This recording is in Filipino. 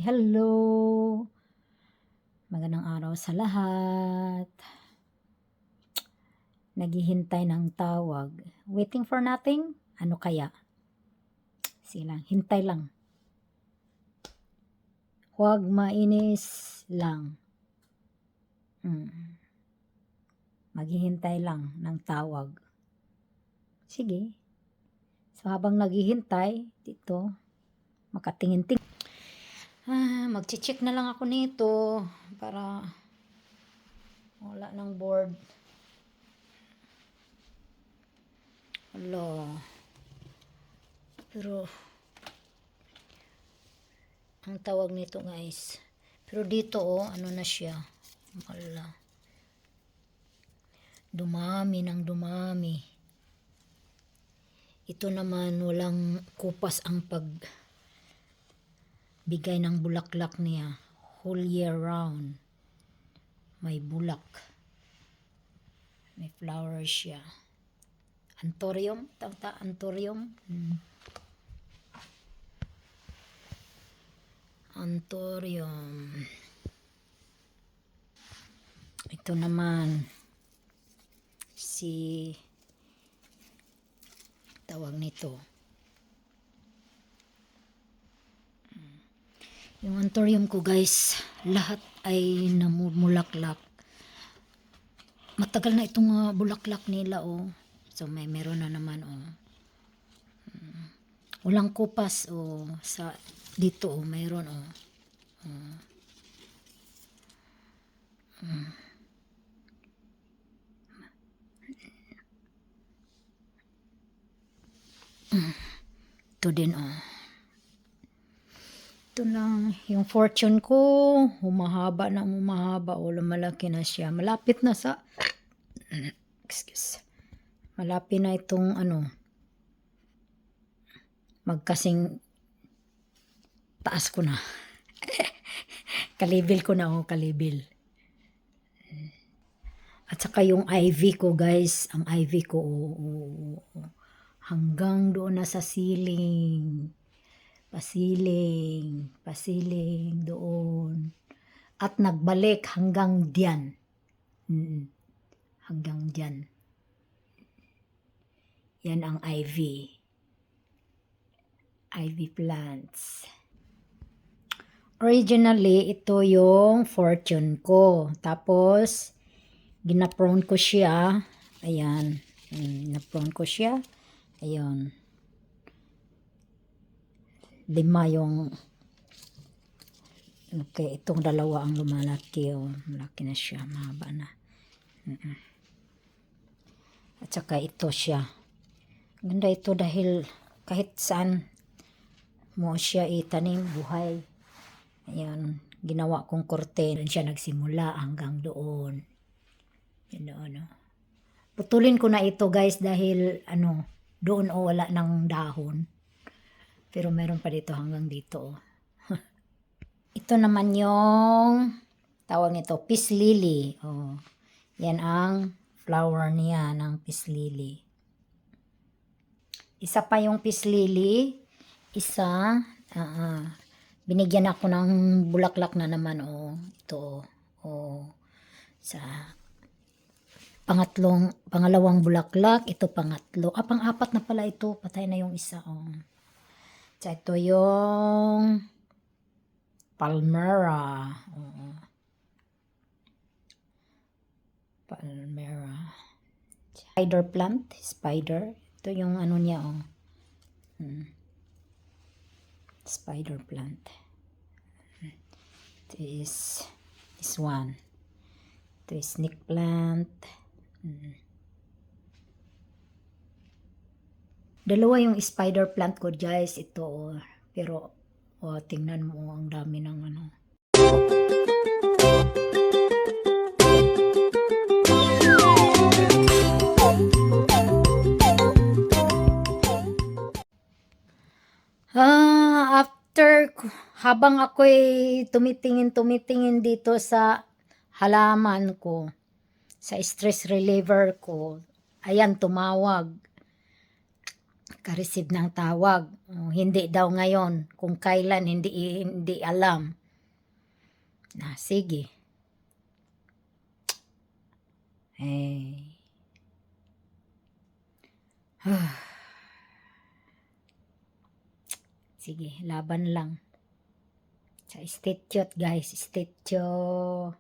Hello! Magandang araw sa lahat. Naghihintay ng tawag. Waiting for nothing? Ano kaya? Sige lang, hintay lang. Huwag mainis lang. Maghihintay lang ng tawag. Sige. So habang naghihintay, dito, makatingin-tingin. Magche-check na lang ako nito para wala ng board. Hello. Pero ang tawag nito guys. Pero dito ano na siya. Wala. Dumami ng dumami. Ito naman walang kupas ang bigay ng bulaklak niya. Whole year round. May bulak. May flowers siya. Anthurium. Anthurium. Anthurium. Ito naman. Tawag nito. Yung anthurium ko guys, lahat ay namumulaklak. Matagal na itong bulaklak nila So meron na naman Walang kupas sa dito mayroon Ito din Ito lang, yung fortune ko, humahaba na humahaba lumalaki na siya. Malapit na sa, malapit na itong magkasing taas ko na. Kalibil ko na kalibil. At saka yung ivy ko guys, ang ivy ko hanggang doon na sa ceiling. Pasiling doon. At nagbalik hanggang diyan. Hanggang diyan. Yan ang ivy. Ivy plants. Originally, ito yung fortune ko. Tapos, ginaprone ko siya. Ayan. Ginaprone ko siya. Ayan. 5 yung okay, itong dalawa ang lumalaki malaki na siya, mahaba na. At saka ito siya. Ganda ito dahil kahit saan mo siya itanim, buhay. Ayan, ginawa kong kurte. Doon siya nagsimula hanggang doon. Yan doon. Putulin ko na ito guys dahil doon wala ng dahon. Pero meron pa dito hanggang dito. Ito naman yung tawag nito, peace lily. Yan ang flower niya ng peace lily. Isa pa yung peace lily. Isa, binigyan ako ng bulaklak na naman. Ito. Sa pangalawang bulaklak. Ito pangatlo. Pang-apat na pala ito. Patay na yung isa. So, ito yung Palmera. Palmera. Spider plant. Spider. Ito yung niya. Spider plant. Ito is this one. Ito is snake plant. Dalawa yung spider plant ko guys. Ito pero tingnan mo ang dami ng after habang ako'y tumitingin dito sa halaman ko, sa stress reliever ko, ayan tumawag. Ka-receive ng tawag. Hindi daw ngayon. Kung kailan, hindi alam. Sige. Sige, laban lang. Sa statute guys, statute.